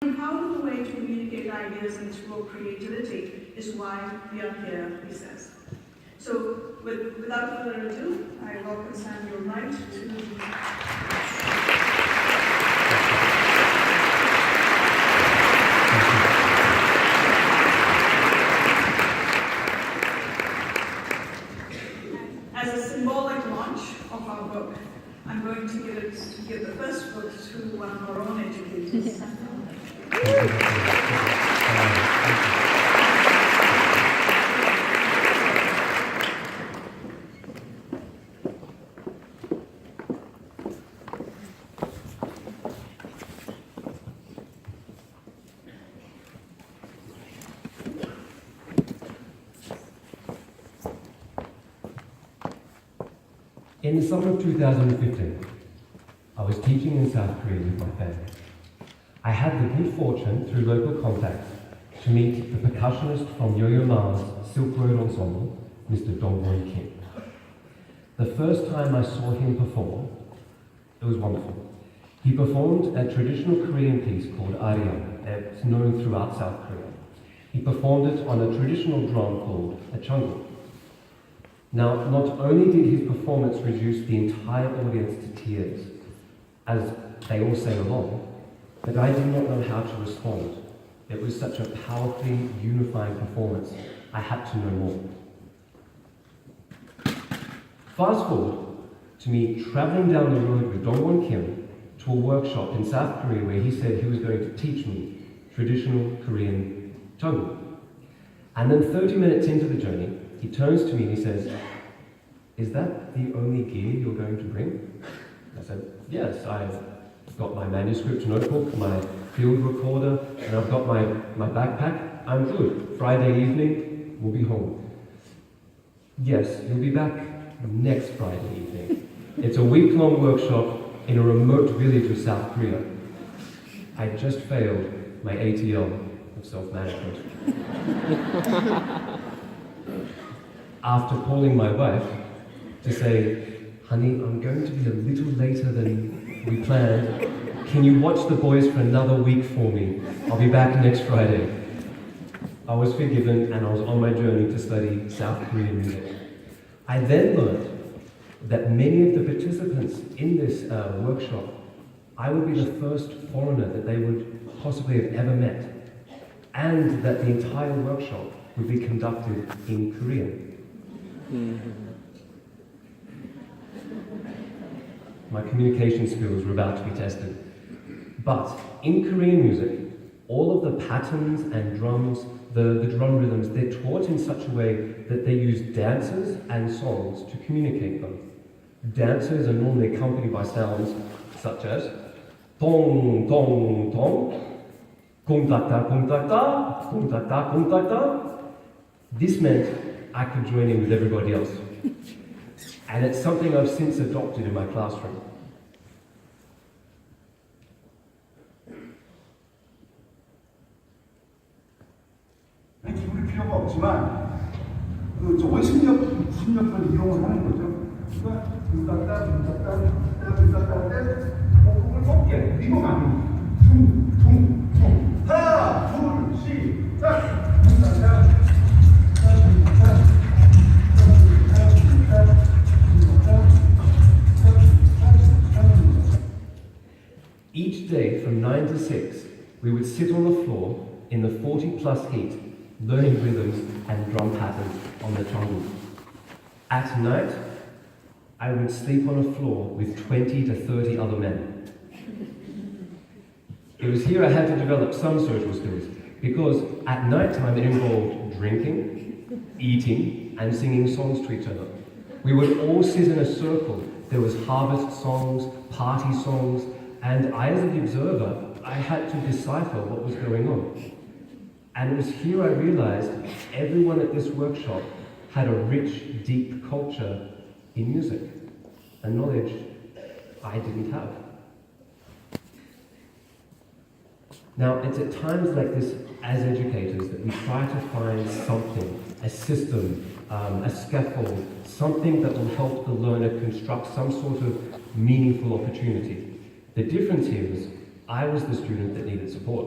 Empowered way to communicate ideas and explore creativity is why we are here, he says. So, without further ado, I welcome Samuel Knight to... As a symbolic launch of our book, I'm going to give the first book to one of our own educators. In the summer of 2015, I was teaching in South Korea with my family. I had the good fortune, through local contacts, to meet the percussionist from Yo-Yo Ma's Silk Road Ensemble, Mr. Dong-Won Kim. The first time I saw him perform, it was wonderful. He performed a traditional Korean piece called Aryang. It's known throughout South Korea. He performed it on a traditional drum called a changul. Now, not only did his performance reduce the entire audience to tears, as they all sang along, but I did not know how to respond. It was such a powerfully unifying performance, I had to know more. Fast forward to me traveling down the road with Dong-Won Kim to a workshop in South Korea where he said he was going to teach me traditional Korean changul. And then 30 minutes into the journey, he turns to me and he says, "Is that the only gear you're going to bring?" I said, "Yes, I've got my manuscript notebook, my field recorder, and I've got my backpack. I'm good. Friday evening, we'll be home." "Yes, you'll be back next Friday evening. It's a week-long workshop in a remote village of South Korea." I just failed my ATL of self-management. After calling my wife to say, "Honey, I'm going to be a little later than we planned. Can you watch the boys for another week for me? I'll be back next Friday." I was forgiven and I was on my journey to study South Korean music. I then learned that many of the participants in this workshop, I would be the first foreigner that they would possibly have ever met, and that the entire workshop would be conducted in Korean. My communication skills were about to be tested. But in Korean music, all of the patterns and drums, the drum rhythms, they're taught in such a way that they use dances and songs to communicate them. Dances are normally accompanied by sounds such as dong, dong, dong, gong da da, gong da da, gong da da, gong da da. This meant I could join in with everybody else. And it's something I've since adopted in my classroom. 기울일 필요가 없지만 저 원심력, 구심력을 이용을 하는 거죠. 그러니까 그걸 꺾게 리듬 아니에요. 퉁퉁퉁 하나 둘 시작. Each day from 9 to 6, we would sit on the floor in the 40+ heat, learning rhythms and drum patterns on the changul. At night, I would sleep on a floor with 20 to 30 other men. It was here I had to develop some social skills, because at night time it involved drinking, eating, and singing songs to each other. We would all sit in a circle. There was harvest songs, party songs, and I, as the observer, I had to decipher what was going on. And it was here I realized everyone at this workshop had a rich, deep culture in music, a knowledge I didn't have. Now, it's at times like this, as educators, that we try to find something, a system, a scaffold, something that will help the learner construct some sort of meaningful opportunity. The difference here is, I was the student that needed support.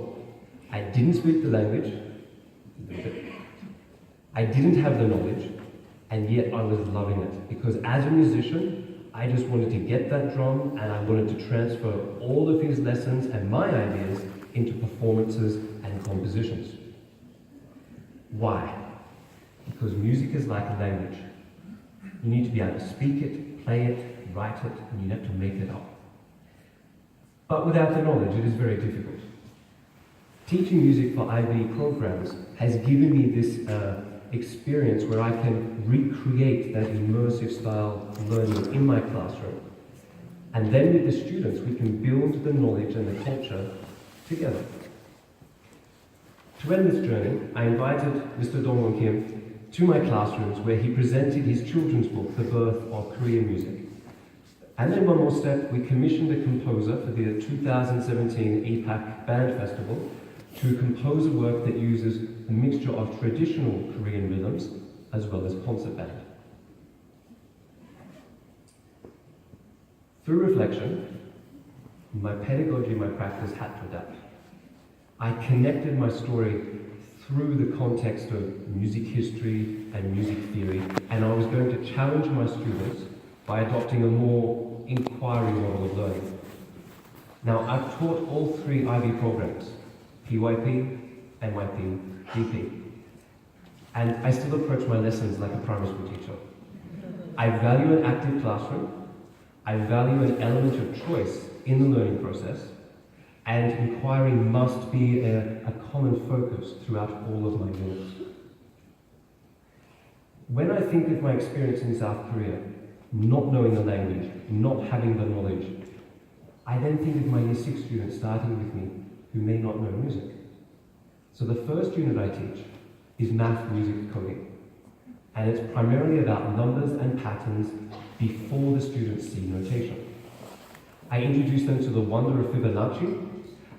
I didn't speak the language, I didn't have the knowledge, and yet I was loving it. Because as a musician, I just wanted to get that drum and I wanted to transfer all of his lessons and my ideas into performances and compositions. Why? Because music is like a language. You need to be able to speak it, play it, write it, and you have to make it up. But without the knowledge, it is very difficult. Teaching music for IB programs has given me this experience where I can recreate that immersive style learning in my classroom. And then with the students, we can build the knowledge and the culture together. To end this journey, I invited Mr. Dong-Won Kim to my classrooms where he presented his children's book, The Birth of Korean Music. And then one more step, we commissioned a composer for the 2017 EPAC Band Festival to compose a work that uses a mixture of traditional Korean rhythms as well as concert band. Through reflection, my pedagogy, my practice had to adapt. I connected my story through the context of music history and music theory, and I was going to challenge my students by adopting a more inquiry model of learning. Now, I've taught all three IB programs, PYP, MYP, DP, and I still approach my lessons like a primary school teacher. I value an active classroom, I value an element of choice in the learning process, and inquiry must be a common focus throughout all of my units. When I think of my experience in South Korea, not knowing the language, not having the knowledge, I then think of my Year 6 students starting with me who may not know music. So the first unit I teach is math, music, coding. And it's primarily about numbers and patterns before the students see notation. I introduce them to the wonder of Fibonacci,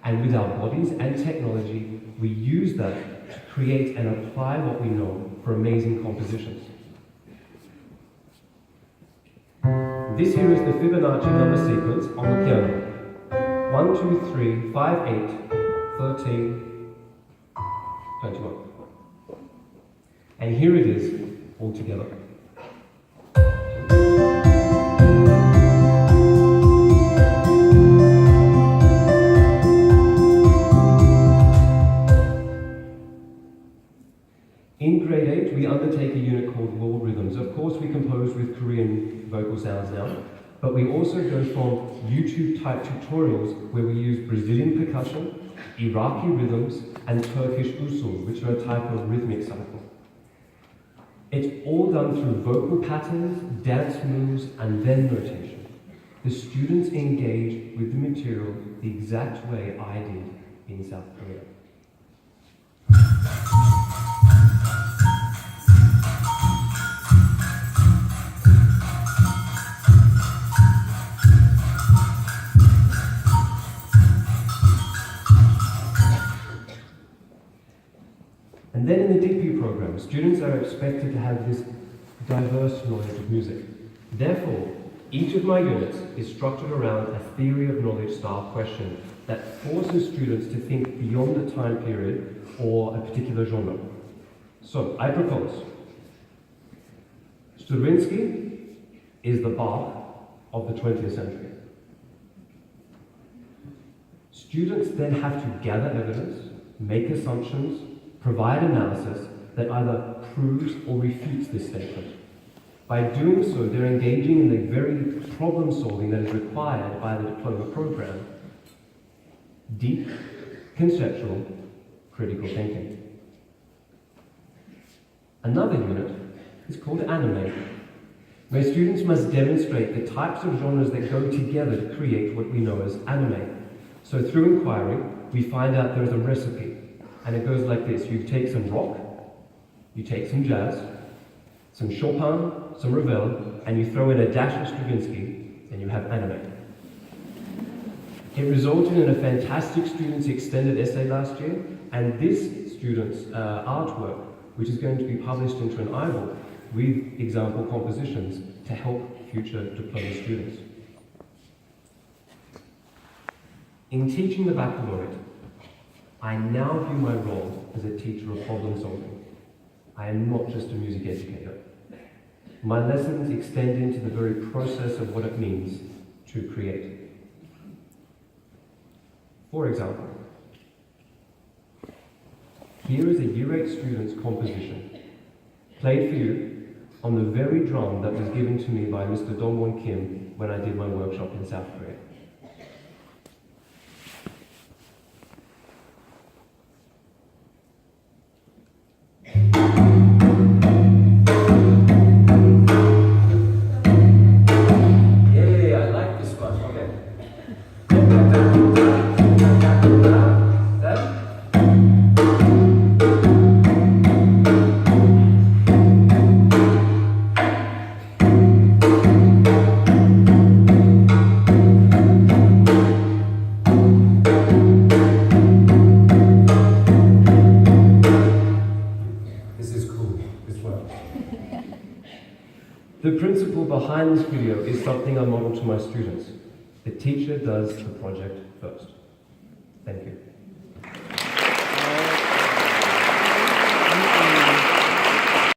and with our bodies and technology, we use that to create and apply what we know for amazing compositions. This here is the Fibonacci number sequence on the piano. 1, 2, 3, 5, 8, 13, 21. And here it is, all together. In grade 8, we undertake a unit called World Rhythms. Of course, we compose with Korean vocal sounds now, but we also go from YouTube-type tutorials where we use Brazilian percussion, Iraqi rhythms, and Turkish usul, which are a type of rhythmic cycle. It's all done through vocal patterns, dance moves, and then notation. The students engage with the material the exact way I did in South Korea. And then in the DP program, students are expected to have this diverse knowledge of music. Therefore, each of my units is structured around a theory of knowledge style question that forces students to think beyond a time period or a particular genre. So, I propose, Stravinsky is the Bach of the 20th century. Students then have to gather evidence, make assumptions, provide analysis that either proves or refutes this statement. By doing so, they're engaging in the very problem solving that is required by the diploma program. Deep, conceptual, critical thinking. Another unit is called anime, where students must demonstrate the types of genres that go together to create what we know as anime. So through inquiry, we find out there's a recipe. And it goes like this. You take some rock, you take some jazz, some Chopin, some Ravel, and you throw in a dash of Stravinsky, and you have anime. It resulted in a fantastic student's extended essay last year, and this student's artwork, which is going to be published into an iBook with example compositions to help future diploma students. In teaching the baccalaureate, I now view my role as a teacher of problem solving. I am not just a music educator. My lessons extend into the very process of what it means to create. For example, here is a Year 8 student's composition, played for you on the very drum that was given to me by Mr. Dongwon Kim when I did my workshop in South Korea. Yeah, I like this one. Okay. This is cool. This works. The principle behind this video is something I model to my students. The teacher does the project first. Thank you.